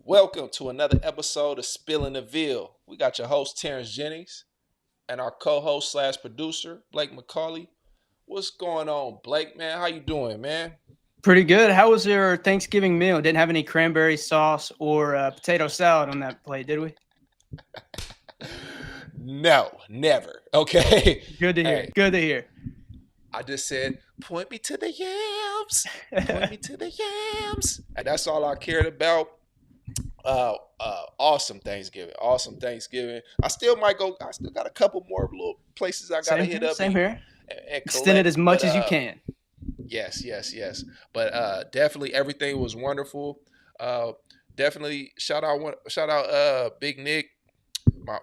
Welcome to another episode of Spilling the Veal. We got your host Terrence Jennings and our co-host slash producer Blake McCauley. What's going on, Blake? Man, how you doing, man? Pretty good. How was your Thanksgiving meal? Didn't have any cranberry sauce or potato salad on that plate, did we? No, never. Okay. Good to hear. Hey, Good to hear. I just said, point me to the yams. Point me to the yams. And that's all I cared about. Awesome Thanksgiving. Awesome Thanksgiving. I still might go. I still got a couple more little places I gotta Same hit here. up Same here. and Extend it collect. as much as you can. Yes. But definitely everything was wonderful. Uh, definitely shout out Big Nick,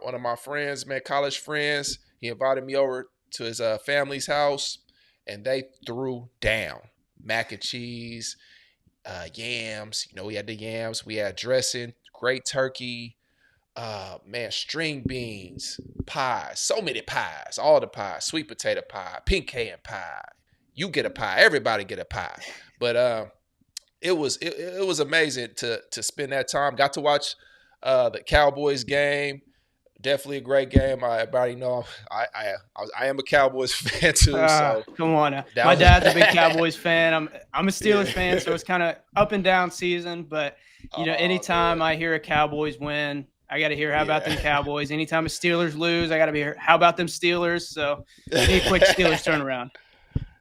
one of my friends, man, college friends. He invited me over to his family's house, and they threw down mac and cheese, yams. You know, we had the yams, we had dressing, great turkey. Man, string beans, pies, so many pies, all the pies, sweet potato pie, pink and pie. You get a pie, everybody get a pie. But it was amazing to spend that time. Got to watch the Cowboys game. Definitely a great game. Everybody know I am a Cowboys fan too. So Come on now. that My was dad's a big Cowboys fan. I'm a Steelers fan, so yeah. it's kind of up and down season. But Oh anytime man, I hear a Cowboys win, I got to hear how about them yeah. Cowboys. Anytime a Steelers lose, I got to be here. How about them Steelers? So give me a quick Steelers turnaround.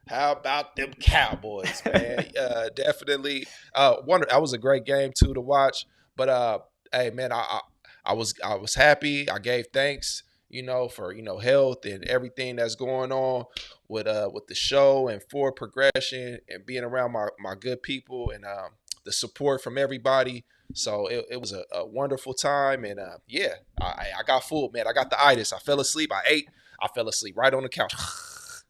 How about them Cowboys, man? Definitely. Wonder that was a great game too to watch. But hey, man, I was happy. I gave thanks, for health and everything that's going on with the show and forward progression and being around my good people and the support from everybody. So it was a wonderful time, and yeah, I got fooled, man. I got the itis. I fell asleep. I ate. I fell asleep right on the couch.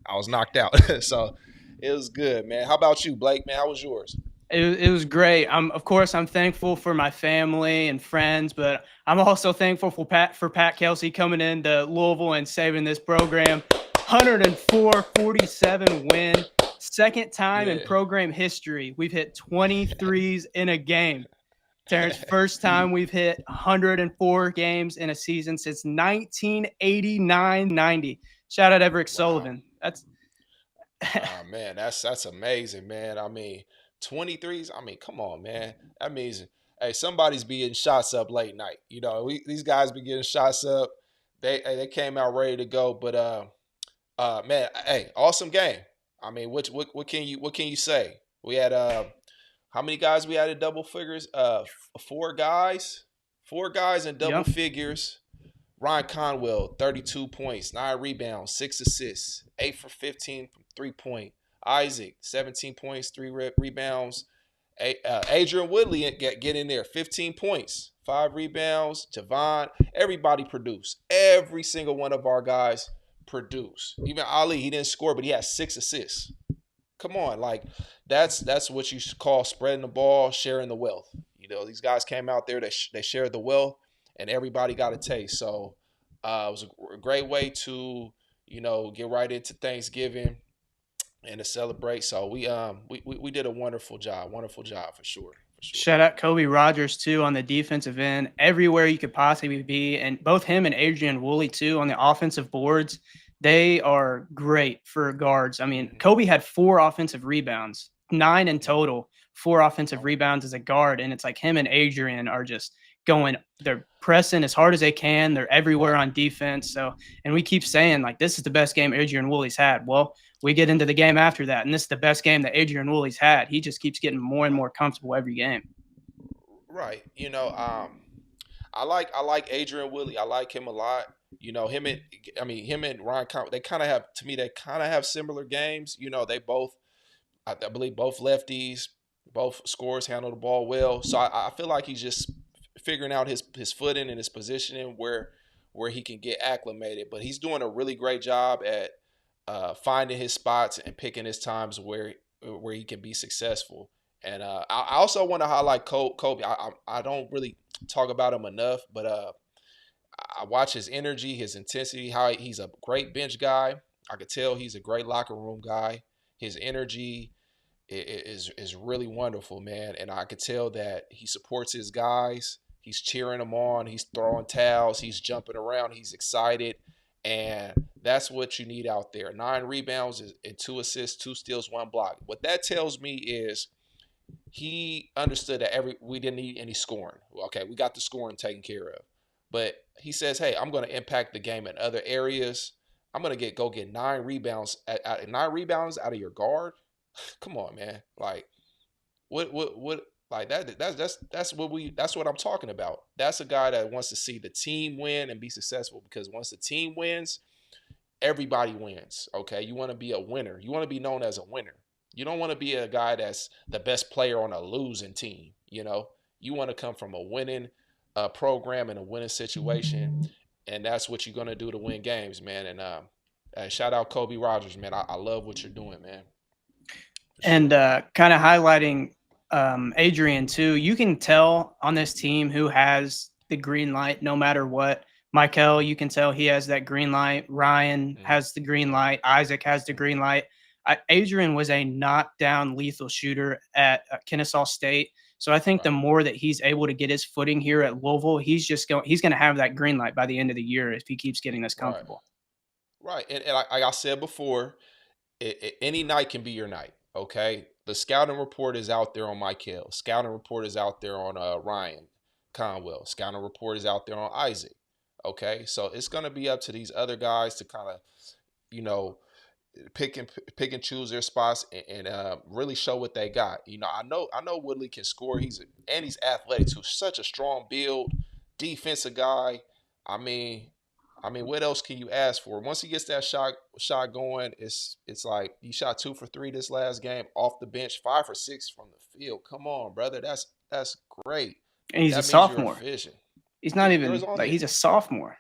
I was knocked out. So it was good, man. How about you, Blake? Man, how was yours? It was great. Of course, I'm thankful for my family and friends, but I'm also thankful for Pat Kelsey coming into Louisville and saving this program. 104-47 win. Second time in Yeah. program history we've hit 23s in a game. Terrence, first time we've hit 104 games in a season since 1989-90. Shout out Everett Wow. Sullivan. That's Man, that's amazing, man. I mean, 23s. I mean, come on, man. That means hey, somebody's be getting shots up late night. These guys be getting shots up. They came out ready to go, but man, hey, awesome game. I mean, what can you say? We had how many guys we had in double figures? Four guys in double yep. figures. Ryan Conwell, 32 points, 9 rebounds, 6 assists, 8 for 15 from 3 point. Isaac, 17 points, 3 rebounds. Adrian Woodley get in there, 15 points, 5 rebounds. Javon, everybody produced. Every single one of our guys produced. Even Ali, he didn't score, but he had 6 assists. Come on, like that's what you call spreading the ball, sharing the wealth. These guys came out there, they shared the wealth, and everybody got a taste. So it was a great way to get right into Thanksgiving and to celebrate. So we did a wonderful job for sure, for sure. Shout out Kobe Rogers too on the defensive end, everywhere you could possibly be, and both him and Adrian Woolley too on the offensive boards. They are great for guards. I mean, Mm-hmm. Kobe had 4 offensive rebounds, 9 in total, 4 offensive Oh, rebounds as a guard, and it's like him and Adrian are just going. They're pressing as hard as they can. They're everywhere right. on defense. So, and we keep saying like this is the best game Adrian Woolley's had. Well, we get into the game after that, and this is the best game that Adrian Woolley's had. He just keeps getting more and more comfortable every game. Right. I like Adrian Willie. I like him a lot. Him and Ryan. They kind of have to me. They kind of have similar games. They both. I believe both lefties, both scores handle the ball well. So I feel like he's just figuring out his footing and his positioning where he can get acclimated. But he's doing a really great job at finding his spots and picking his times where he can be successful. And I also want to highlight Kobe. I don't really talk about him enough, but I watch his energy, his intensity, how he's a great bench guy. I could tell he's a great locker room guy. His energy is really wonderful, man. And I could tell that he supports his guys. He's cheering them on. He's throwing towels. He's jumping around. He's excited. And that's what you need out there. 9 rebounds and 2 assists, 2 steals, 1 block. What that tells me is he understood that we didn't need any scoring. Okay, we got the scoring taken care of. But he says, "Hey, I'm going to impact the game in other areas. I'm going to get 9 rebounds 9 rebounds out of your guard. Come on, man. Like what like that's what I'm talking about. That's a guy that wants to see the team win and be successful, because once the team wins, everybody wins. Okay, you want to be a winner. You want to be known as a winner. You don't want to be a guy that's the best player on a losing team. You want to come from a winning program and a winning situation, and that's what you're gonna do to win games, man. And shout out Kobe Rogers, man. I love what you're doing, man. For And sure. kind of highlighting Adrian too. You can tell on this team who has the green light, no matter what. Michael, you can tell he has that green light. Ryan Mm, has the green right. light. Isaac has the green light. Adrian was a knockdown lethal shooter at Kennesaw State. So I think the Right. more that he's able to get his footing here at Louisville, he's going to have that green light by the end of the year if he keeps getting this Right. comfortable. Right. And like I said before, any night can be your night. Okay, the scouting report is out there on Michael. Scouting report is out there on Ryan Conwell. Scouting report is out there on Isaac. Okay, so it's gonna be up to these other guys to kind of, you know, pick and choose their spots and really show what they got. I know Woodley can score. He's athletic too. Such a strong build, defensive guy. I mean, what else can you ask for? Once he gets that shot going, it's like he shot 2 for 3 this last game off the bench, 5 for 6 from the field. Come on, brother, that's great. And he's a That means you're sophomore. efficient. He's not There's even like only he's a sophomore.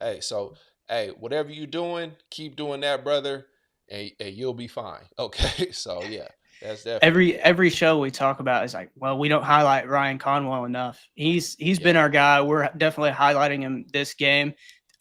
Hey, so hey, whatever you doing, keep doing that, brother, and you'll be fine. Okay, so yeah, that's definitely Every show we talk about is like, well, we don't highlight Ryan Conwell enough. He's been yeah, our guy. We're definitely highlighting him this game.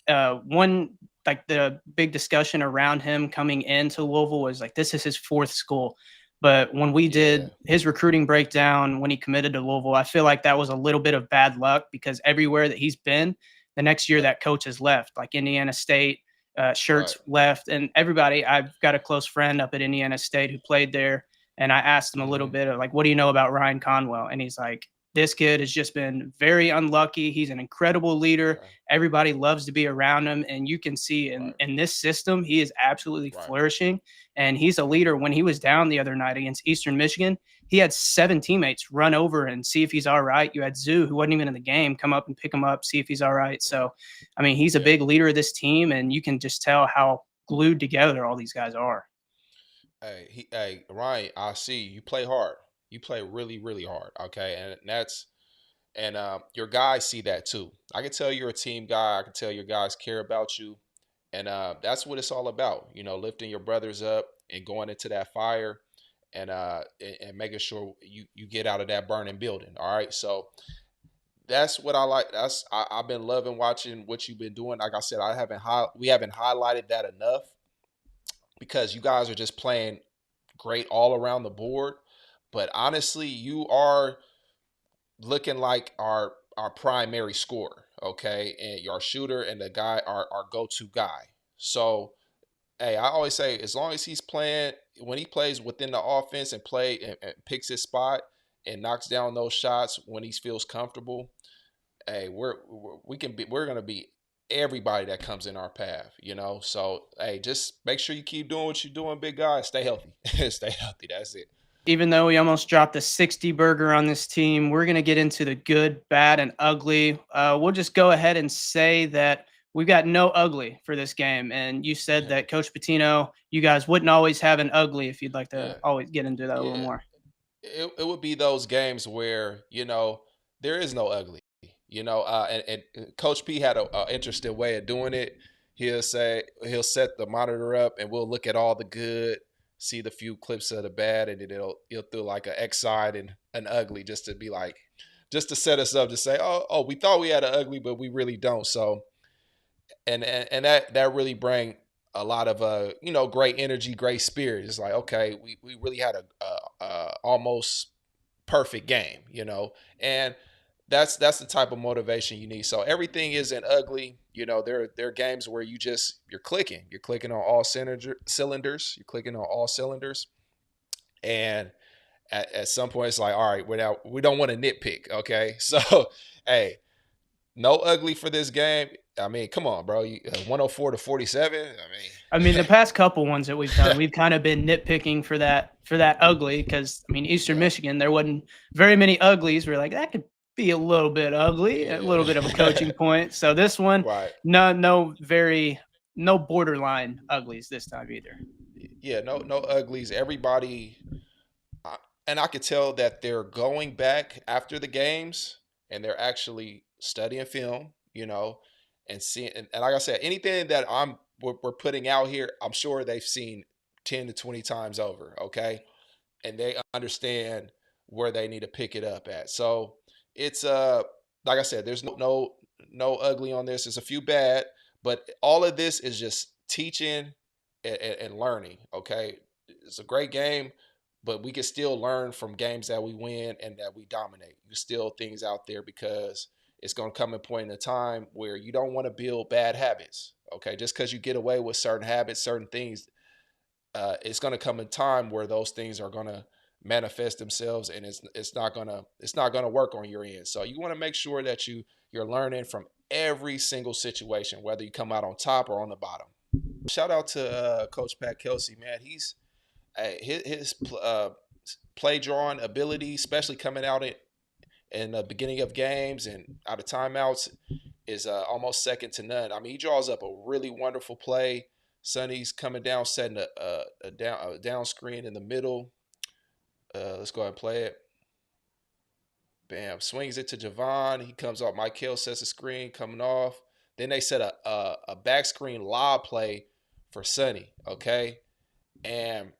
One like the big discussion around him coming into Louisville was like this is his fourth school. But when we yeah, did his recruiting breakdown when he committed to Louisville, I feel like that was a little bit of bad luck because everywhere that he's been, the next year yep, that coach has left, like Indiana State, right, Shirts left, and everybody. I've got a close friend up at Indiana State who played there, and I asked him a little mm-hmm, bit of like, what do you know about Ryan Conwell? And he's like, this kid has just been very unlucky. He's an incredible leader. okay, Everybody loves to be around him. And you can see right, in this system, he is absolutely right, flourishing. And he's a leader. When he was down the other night against Eastern Michigan, he had 7 teammates run over and see if he's all right. You had Zoo, who wasn't even in the game, come up and pick him up, see if he's all right. right, So, I mean, he's a yeah. big leader of this team. And you can just tell how glued together all these guys are. Hey, Ryan, I see you play hard. You play really, really hard. Okay, and your guys see that too. I can tell you're a team guy. I can tell your guys care about you, and that's what it's all about. Lifting your brothers up and going into that fire, and making sure you get out of that burning building. All right, so that's what I like. I've been loving watching what you've been doing. Like I said, we haven't highlighted that enough because you guys are just playing great all around the board. But honestly, you are looking like our primary scorer, okay, and your shooter and the guy our go-to guy. So hey, I always say as long as he's playing, when he plays within the offense and picks his spot and knocks down those shots when he feels comfortable, hey, we're gonna be everybody that comes in our path. So hey, just make sure you keep doing what you're doing, big guy. Stay healthy. Stay healthy. That's it. Even though we almost dropped the 60 burger on this team, we're going to get into the good, bad, and ugly. We'll just go ahead and say that we've got no ugly for this game. And you said that Coach Patino, you guys wouldn't always have an ugly if you'd like to Yeah, always get into that a little yeah. more. It would be those games where there is no ugly. And Coach P had a interesting way of doing it. He'll set the monitor up and we'll look at all the good, see the few clips of the bad, and then he'll throw like an X side and an ugly just to be like, just to set us up to say, oh, we thought we had an ugly, but we really don't. So and that really bring a lot of great energy, great spirit. It's like, okay, we really had a almost perfect game, and that's the type of motivation you need. So everything isn't ugly. There are games where you're clicking on all cylinders. You're clicking on all cylinders, and at some point it's like, all right, we don't want to nitpick. Okay, so hey, no ugly for this game. I mean, come on, bro. 104-47. I mean, the past couple ones that we've done, we've kind of been nitpicking for that ugly because I mean, Eastern Yeah, Michigan, there wasn't very many uglies. We're like that could be a little bit ugly, a little bit of a yeah. coaching point. So this one, Right. no borderline uglies this time either. Yeah, no uglies. Everybody, I- and I could tell that they're going back after the games and they're actually studying film, and seeing. And like I said, anything that we're putting out here, I'm sure they've seen 10 to 20 times over. Okay, and they understand where they need to pick it up at. So it's like I said, there's no ugly on this. There's a few bad, but all of this is just teaching and learning. Okay, it's a great game, but we can still learn from games that we win and that we dominate. There's still things out there because it's going to come a point in time where you don't want to build bad habits. Okay, just because you get away with certain habits, certain things, it's going to come a time where those things are going to manifest themselves, and it's not gonna work on your end. So you want to make sure that you're learning from every single situation, whether you come out on top or on the bottom. Shout out to Coach Pat Kelsey, man. His play drawing ability, especially coming out in the beginning of games and out of timeouts, is almost second to none. I mean, he draws up a really wonderful play. Sonny's coming down, setting a down screen in the middle. Let's go ahead and play it. Bam, swings it to Javon. He comes off. Mike Hill sets a screen coming off. Then they set a back screen lob play for Sonny. Okay, and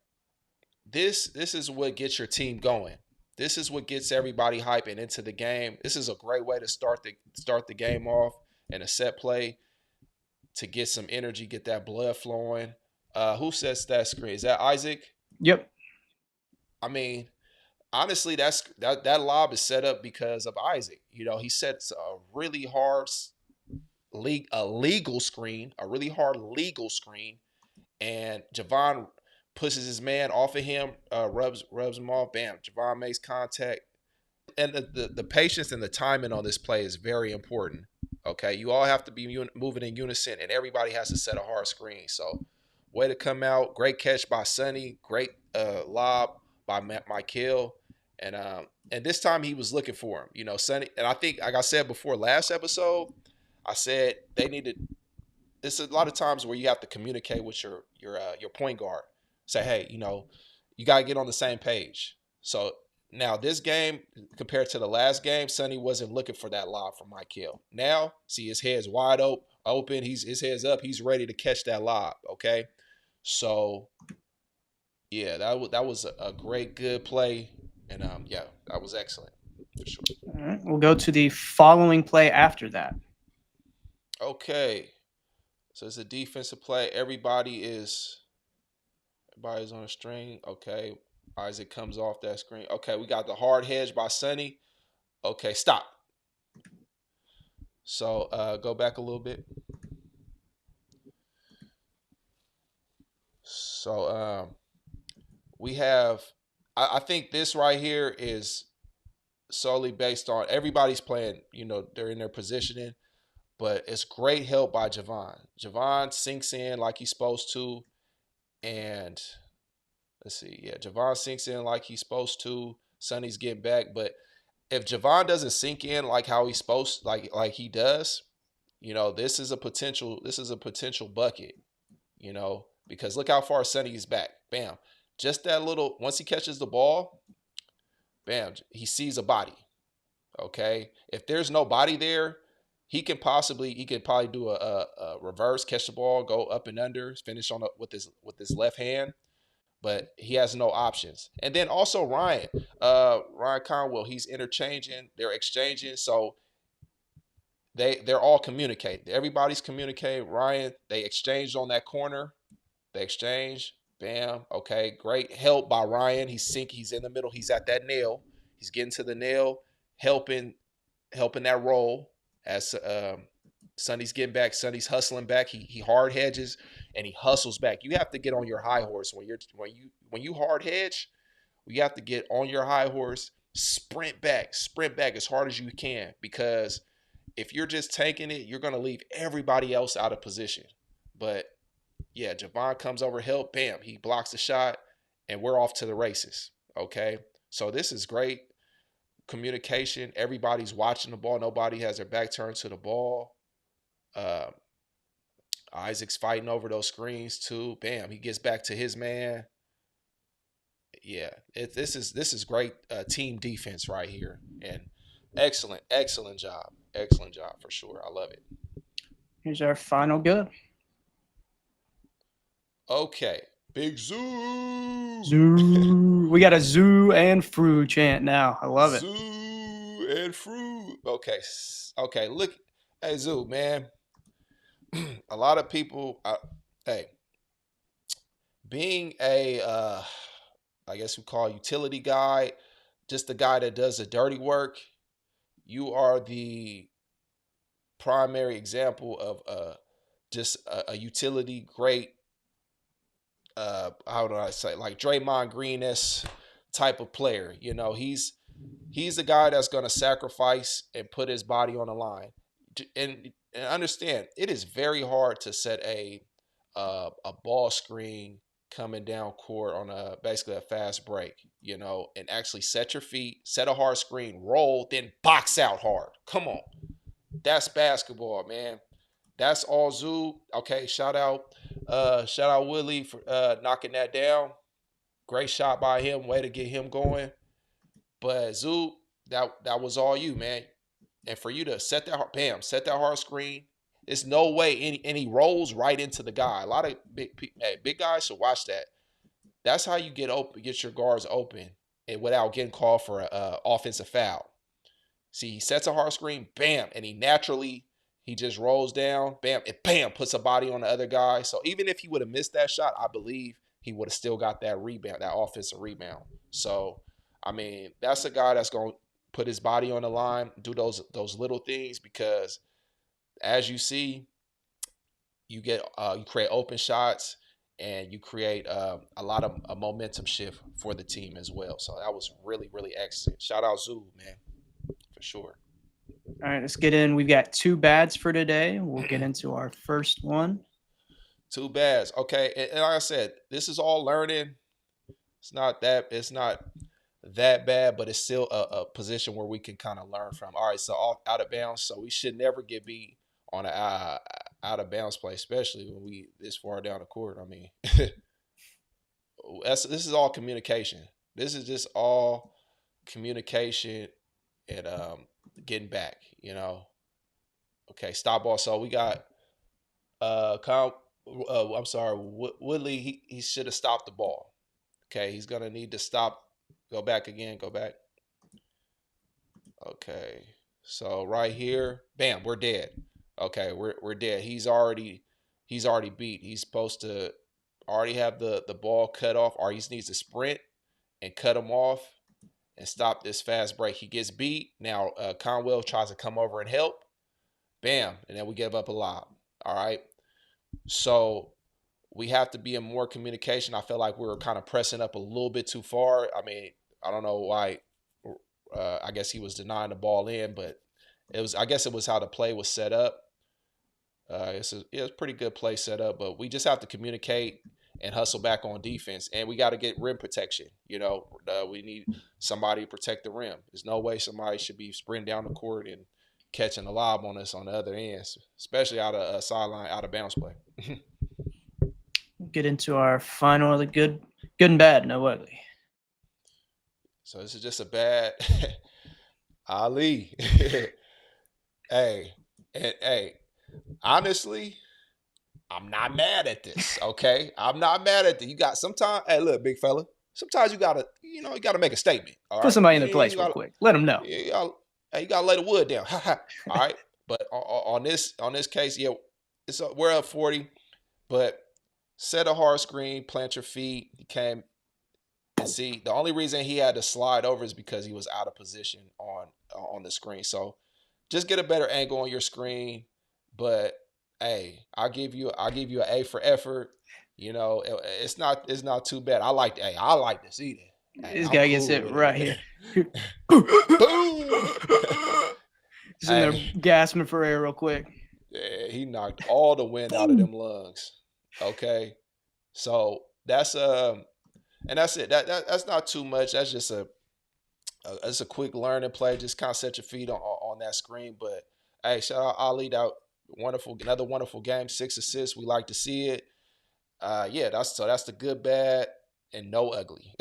this is what gets your team going. This is what gets everybody hyping into the game. This is a great way to start the game off and a set play to get some energy, get that blood flowing. Who sets that screen? Is that Isaac? Yep. I mean, honestly, that lob is set up because of Isaac. He sets a really hard legal screen, a really hard legal screen, and Javon pushes his man off of him, rubs him off. Bam, Javon makes contact, and the patience and the timing on this play is very important. Okay, you all have to be moving in unison, and everybody has to set a hard screen. So, way to come out! Great catch by Sonny. Great lob by Michael, and this time he was looking for him. Sonny, and I think, like I said before last episode, I said they needed. It's a lot of times where you have to communicate with your point guard. Say, hey, you gotta get on the same page. So now this game compared to the last game, Sonny wasn't looking for that lob from Mike Hill. Now, see his head's wide open. His head's up. He's ready to catch that lob. Okay, so yeah, that was a great good play, and yeah, that was excellent for sure. All right. We'll go to the following play after that. Okay, so it's a defensive play. Everybody's on a string. Okay. Isaac comes off that screen. Okay, we got the hard hedge by Sonny. Okay, stop. So go back a little bit. So we have, I think this right here is solely based on everybody's playing, they're in their positioning, but it's great help by Javon. Javon sinks in like he's supposed to, and let's see. Yeah, Javon sinks in like he's supposed to. Sonny's getting back, but if Javon doesn't sink in like how he's supposed, like he does, this is a potential bucket. Because look how far Sonny is back. Bam, just that little. Once he catches the ball, bam, he sees a body. Okay, if there's no body there, he could probably do a reverse, catch the ball, go up and under, finish with his left hand, but he has no options. And then also Ryan Conwell, he's interchanging, they're exchanging, so they're all communicating. Everybody's communicating. Ryan, they exchanged on that corner. They exchange. Bam. Okay, great help by Ryan. He's in the middle. He's at that nail. He's getting to the nail, helping helping that roll as Sonny's getting back. Sonny's hustling back. He hard hedges and he hustles back. You have to get on your high horse when you hard hedge. You have to get on your high horse, sprint back as hard as you can, because if you're just taking it, you're gonna leave everybody else out of position. But yeah, Javon comes over help, bam, he blocks the shot, and we're off to the races. Okay, so this is great communication. Everybody's watching the ball. Nobody has their back turned to the ball. Uh, Isaac's fighting over those screens too. Bam, he gets back to his man. Yeah, this is great team defense right here, and excellent job for sure. I love it. Here's our final good. Okay, big zoo. Zoo. We got a zoo and fru chant now. I love it. Zoo and fruit. Okay. Look, hey Zoo, man. A lot of people. Hey, being a, I guess we call utility guy, just the guy that does the dirty work. You are the primary example of just a utility great. How do I say, like Draymond Green-esque type of player? You know, he's the guy that's going to sacrifice and put his body on the line. And understand, it is very hard to set a ball screen coming down court on basically a fast break, you know, and actually set your feet, set a hard screen, roll, then box out hard. Come on, that's basketball, man. That's all Zoo. Okay, shout out Willie for knocking that down. Great shot by him. Way to get him going. But Zoo, that was all you, man. And for you to set that hard screen. There's no way any rolls right into the guy. A lot of big guys should watch that. That's how you get your guards open, and without getting called for a offensive foul. See, he sets a hard screen, bam, and he just rolls down, bam, and bam, puts a body on the other guy. So even if he would have missed that shot, I believe he would have still got that rebound, that offensive rebound. So, I mean, that's a guy that's going to put his body on the line, do those little things, because as you see, you create open shots and you create a lot of a momentum shift for the team as well. So that was really excellent. Shout out Zoo, man, for sure. All right, let's get in. We've got two bads for today. We'll get into our first one. Two bads. Okay, and like I said, this is all learning. It's not that bad, but it's still a position where we can kind of learn from. All right, so out of bounds. So we should never get beat on an out of bounds play, especially when we this far down the court. I mean, this is all communication. This is just all communication and getting back. You know. Okay, stop ball. So we got I'm sorry, Woodley. He should have stopped the ball. Okay, he's gonna need to stop. Go back again. Go back. Okay, so right here, bam, we're dead. Okay, we're dead. He's already beat. He's supposed to already have the ball cut off, or he just needs to sprint and cut him off and stop this fast break. He gets beat. Now Conwell tries to come over and help. Bam, and then we give up a lob. All right. So we have to be in more communication. I feel like we were kind of pressing up a little bit too far. I mean, I don't know why. I guess he was denying the ball in, but I guess it was how the play was set up. It's a pretty good play set up, but we just have to communicate and hustle back on defense, and we got to get rim protection. You know, we need somebody to protect the rim. There's no way somebody should be sprinting down the court and catching a lob on us on the other end, especially out of a sideline, out of bounds play. Get into our final, the good and bad, no ugly. So this is just a bad Ali. Hey, honestly, I'm not mad at this. Okay, I'm not mad at this. You got sometimes. Hey, look, big fella. Sometimes you gotta make a statement. All right? Put somebody in their place real quick. Let them know. You gotta lay the wood down. All right. But on this case, yeah, we're up 40. But set a hard screen, plant your feet. He came and see. The only reason he had to slide over is because he was out of position on the screen. So just get a better angle on your screen. But hey, I'll give you an A for effort. It's not too bad. I like to see that. Hey, This I'm guy gets cool it with right it. here. Here. Boom. Just in there Hey, gasping for air real quick. yeah, he knocked all the wind out of Boom. them lungs. Okay. So that's it. That's not too much. That's just it's a quick learning play. Just kind of set your feet on that screen. But hey, shout out Ali. That another wonderful game. 6 assists. We like to see it. Yeah, that's the good, bad, and no ugly.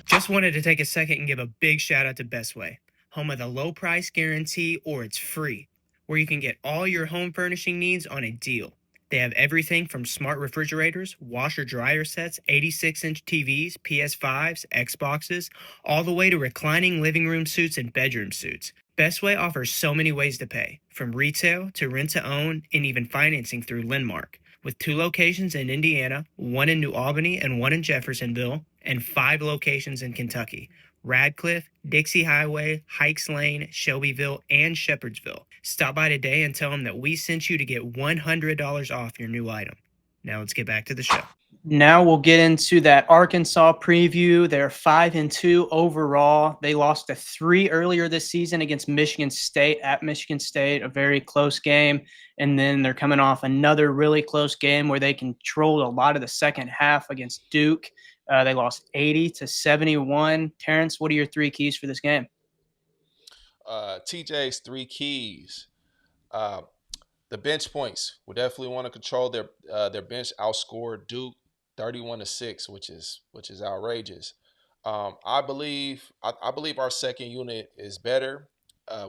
Just wanted to take a second and give a big shout out to Bestway, home of the low price guarantee or it's free, where you can get all your home furnishing needs on a deal. They have everything from smart refrigerators, washer dryer sets, 86-inch TVs, PS5s, Xboxes, all the way to reclining living room suites and bedroom suites. Bestway offers so many ways to pay, from retail to rent to own and even financing through Lendmark. With 2 locations in Indiana, 1 in New Albany and 1 in Jeffersonville, and 5 locations in Kentucky: Radcliffe, Dixie Highway, Hikes Lane, Shelbyville, and Shepherdsville. Stop by today and tell them that we sent you to get $100 off your new item. Now let's get back to the show. Now we'll get into that Arkansas preview. They're 5-2 overall. They lost to 3 earlier this season against Michigan State at Michigan State, a very close game. And then they're coming off another really close game where they controlled a lot of the second half against Duke. They lost 80-71. Terrence, what are your 3 keys for this game? TJ's 3 keys. Uh, the bench points. We definitely want to control their bench. Outscored Duke 31-6, which is outrageous. I believe our second unit is better.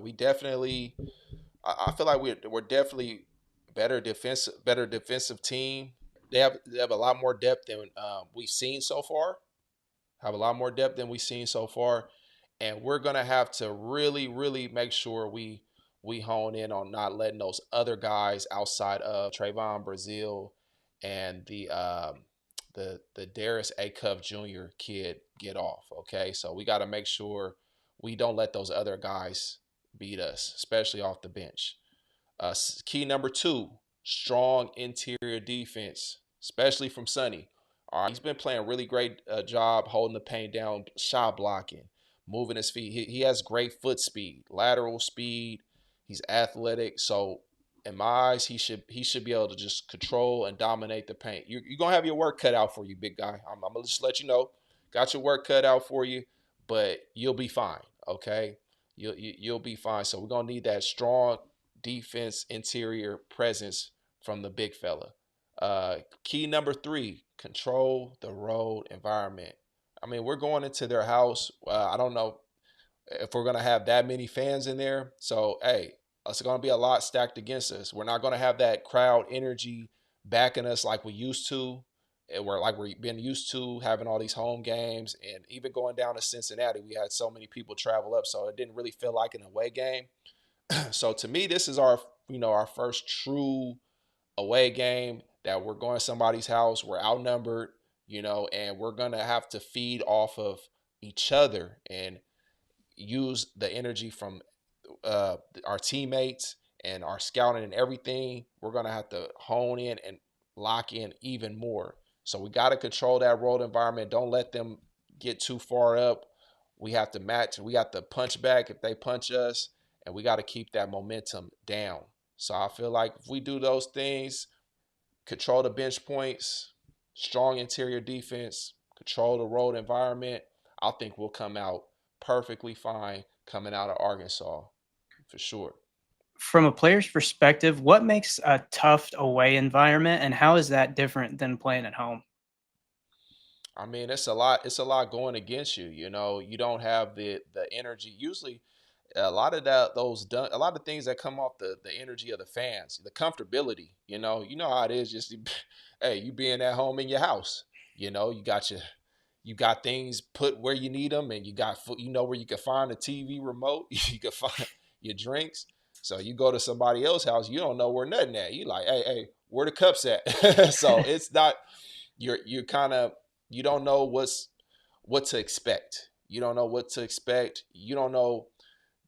We definitely. I feel like we're definitely better defensive team. They have a lot more depth than we've seen so far. Have a lot more depth than we've seen so far, and we're gonna have to really, really make sure we hone in on not letting those other guys outside of Trayvon Brazil and the Darius A. Cuff Jr. kid get off. Okay, so we got to make sure we don't let those other guys beat us, especially off the bench. Key number 2: strong interior defense, especially from Sonny. All right, he's been playing a really great job holding the paint down, shot blocking, moving his feet. He has great foot speed, lateral speed. He's athletic, so in my eyes, he should be able to just control and dominate the paint. You're gonna have your work cut out for you, big guy. I'm gonna just let you know, got your work cut out for you, but you'll be fine. Okay, you'll be fine. So we're gonna need that strong defense interior presence from the big fella. Key number 3: control the road environment. I mean, we're going into their house. I don't know if we're gonna have that many fans in there. So hey, it's gonna be a lot stacked against us. We're not gonna have that crowd energy backing us like we used to. And we've been used to having all these home games, and even going down to Cincinnati, we had so many people travel up, so it didn't really feel like an away game. So to me, this is our first true away game that we're going to somebody's house. We're outnumbered, and we're gonna have to feed off of each other and use the energy from uh, our teammates and our scouting and everything. We're gonna have to hone in and lock in even more. So we got to control that road environment. Don't let them get too far up. We have to match. We got to punch back if they punch us, and we got to keep that momentum down. So I feel like if we do those things, control the bench points, strong interior defense, control the road environment, I think we'll come out perfectly fine coming out of Arkansas for sure. From a player's perspective, what makes a tough away environment, and how is that different than playing at home? I mean, it's a lot. It's a lot going against you. You don't have the energy. Usually, a lot of a lot of things that come off the energy of the fans, the comfortability. You know how it is. Just hey, you being at home in your house. You got things put where you need them, and you got food. You know where you can find a TV remote. You can find your drinks. So you go to somebody else's house, you don't know where nothing at. You like, hey, where the cups at? So it's not. You're kind of, you don't know what to expect. You don't know what to expect. You don't know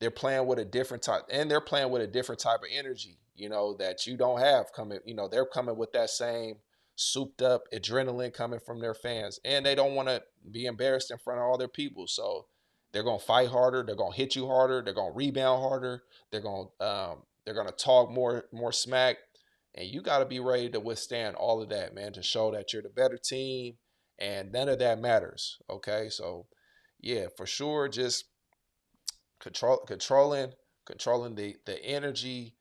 they're playing with a different type, and they're playing with a different type of energy, that you don't have coming. They're coming with that same souped up adrenaline coming from their fans, and they don't want to be embarrassed in front of all their people. So they're gonna fight harder. They're gonna hit you harder. They're gonna rebound harder. They're gonna talk more smack, and you got to be ready to withstand all of that, man, to show that you're the better team, and none of that matters. Okay, so yeah, for sure, just controlling the energy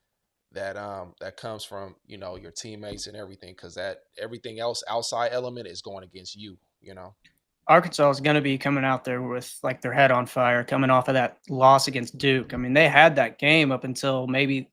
that comes from your teammates and everything, because that everything else outside element is going against you. Arkansas is going to be coming out there with like their head on fire, coming off of that loss against Duke. I mean, they had that game up until maybe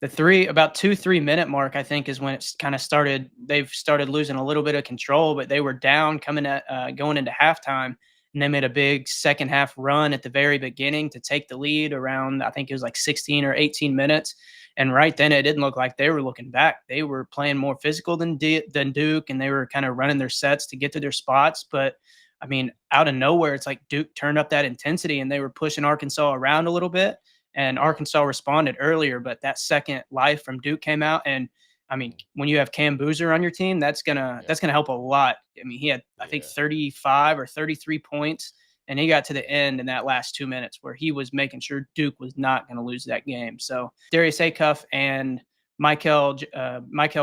about 2-3 minute mark, I think, is when it's kind of started. They've started losing a little bit of control, but they were down going into halftime, and they made a big second half run at the very beginning to take the lead around, I think it was like 16 or 18 minutes. And right then, it didn't look like they were looking back. They were playing more physical than Duke, and they were kind of running their sets to get to their spots. But I mean, out of nowhere, it's like Duke turned up that intensity and they were pushing Arkansas around a little bit. And Arkansas responded earlier, but that second life from Duke came out. And I mean, when you have Cam Boozer on your team, that's gonna help a lot. I mean, he had I think 35 or 33 points, and he got to the end in that last 2 minutes where he was making sure Duke was not going to lose that game. So Darius Acuff and Michael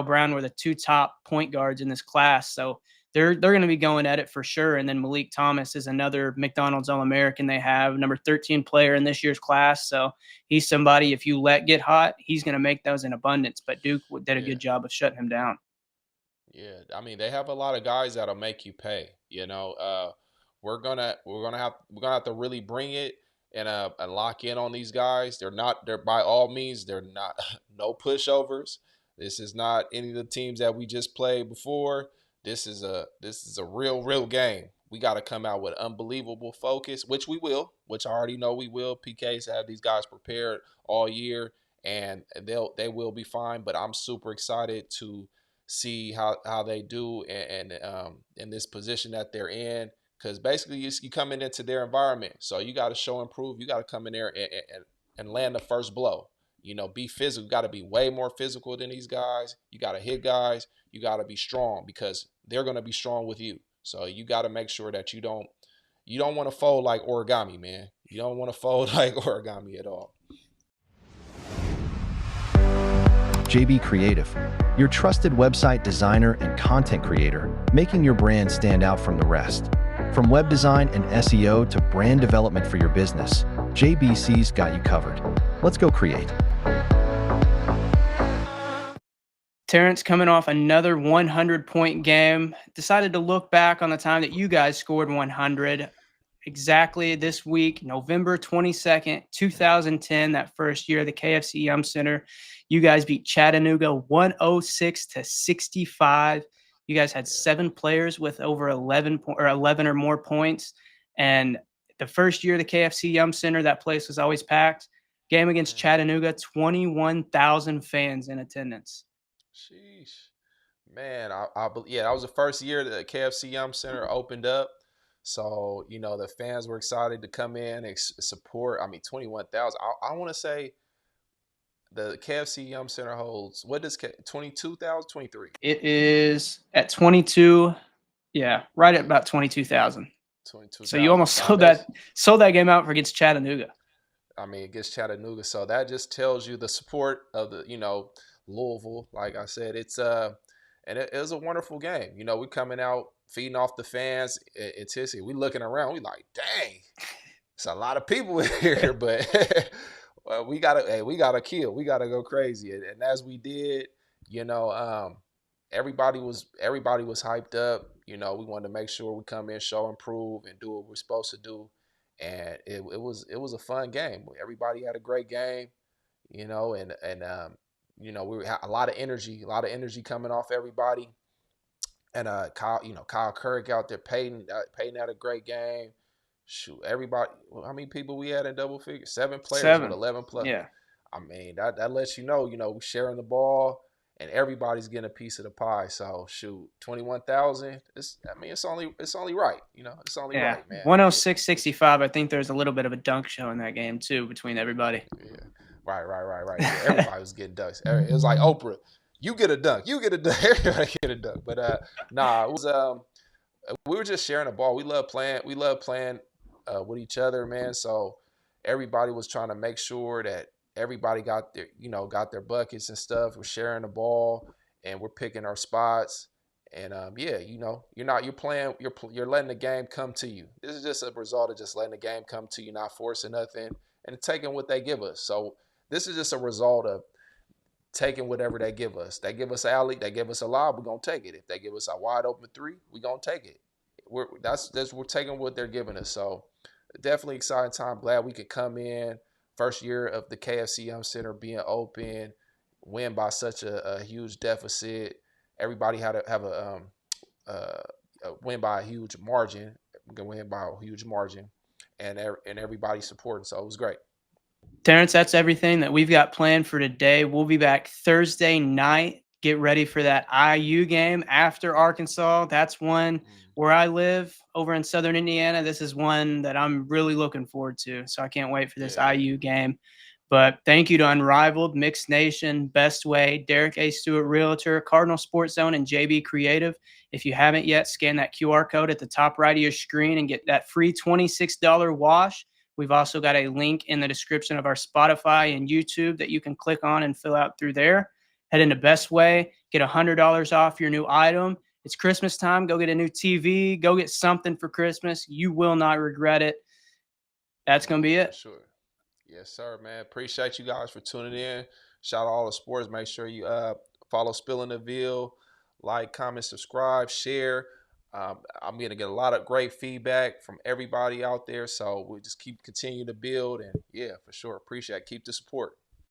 Brown were the two top point guards in this class. So they're going to be going at it for sure. And then Malik Thomas is another McDonald's All-American they have, number 13 player in this year's class. So he's somebody, if you let get hot, he's going to make those in abundance. But Duke did a good job of shutting him down. Yeah, I mean, they have a lot of guys that'll make you pay. We're gonna have to really bring it and lock in on these guys. They're by all means, they're not no pushovers. This is not any of the teams that we just played before. This is a real game. We got to come out with unbelievable focus, which we will, which I already know we will. PK's have these guys prepared all year, and they will be fine. But I'm super excited to see how they do and in this position that they're in, because basically you coming into their environment, so you got to show and prove. You got to come in there and land the first blow. Be physical. You got to be way more physical than these guys. You got to hit guys. You got to be strong, because they're going to be strong with you. So you got to make sure that you don't want to fold like origami, man. You don't want to fold like origami at all. JB Creative, your trusted website designer and content creator, making your brand stand out from the rest. From web design and SEO to brand development for your business, JBC's got you covered. Let's go create. Terrence, coming off another 100-point game, decided to look back on the time that you guys scored 100 exactly this week, November 22nd, 2010, that first year of the KFC Yum Center. You guys beat Chattanooga 106-65. You guys had 7 players with over 11 or more points. And the first year of the KFC Yum Center, that place was always packed. Game against Chattanooga, 21,000 fans in attendance. Sheesh. Man, that was the first year that the KFC Yum Center opened up. So, the fans were excited to come in and support. I mean, 21,000. I want to say the KFC Yum Center holds, what does 22,000, 23? It is at 22. Yeah, right at about 22,000. 22,000. So you almost sold that game out for against Chattanooga. I mean, against Chattanooga. So that just tells you the support of the, Louisville. Like I said, it's and it was a wonderful game. We coming out feeding off the fans in Tennessee. We looking around, we like, dang, it's a lot of people in here, but well, we gotta kill, we gotta go crazy, and as we did, everybody was hyped up. We wanted to make sure we come in, show, and prove, and do what we're supposed to do, and it was a fun game. Everybody had a great game, and we had a lot of energy coming off everybody. And Kyle Kirk out there, Peyton had a great game. Shoot, everybody. How many people we had in double figures? 7 players with 11 plus. Yeah. I mean, that lets you know, we sharing the ball, and everybody's getting a piece of the pie. So shoot, 21,000. It's only right. It's only Yeah, right, man. 106.65. I think there's a little bit of a dunk show in that game too between everybody. Yeah, right. Yeah, everybody was getting dunks. It was like Oprah. You get a dunk. You get a dunk. Everybody get a dunk. But nah, it was we were just sharing the ball. We love playing. We love playing with each other, man. So everybody was trying to make sure that everybody got their buckets and stuff. We're sharing the ball and we're picking our spots. And yeah, you're playing. You're letting the game come to you. This is just a result of just letting the game come to you, not forcing nothing, and taking what they give us. So this is just a result of taking whatever they give us. They give us an alley, they give us a lob, we're gonna take it. If they give us a wide open three, we're gonna take it. We're taking what they're giving us. So definitely exciting time. Glad we could come in. First year of the KFC Young Center being open, win by such a huge deficit. Everybody had to have a win by a huge margin. We can win by a huge margin, and everybody supporting. So it was great. Terrence, that's everything that we've got planned for today. We'll be back Thursday night. Get ready for that IU game after Arkansas. That's one where I live over in Southern Indiana. This is one that I'm really looking forward to. So I can't wait for this IU game. But thank you to Unrivaled, Mixed Nation, Best Way, Derek A. Stewart Realtor, Cardinal Sports Zone, and JB Creative. If you haven't yet, scan that QR code at the top right of your screen and get that free $26 wash. We've also got a link in the description of our Spotify and YouTube that you can click on and fill out through there. Head into Best Way, get $100 off your new item. It's Christmas time. Go get a new TV. Go get something for Christmas. You will not regret it. That's going to be it. For sure. Yes, sir, man. Appreciate you guys for tuning in. Shout out all the sports. Make sure you follow Spilling the Veal. Like, comment, subscribe, share. I'm going to get a lot of great feedback from everybody out there. So we'll just continue to build. And, yeah, for sure. Appreciate it. Keep the support.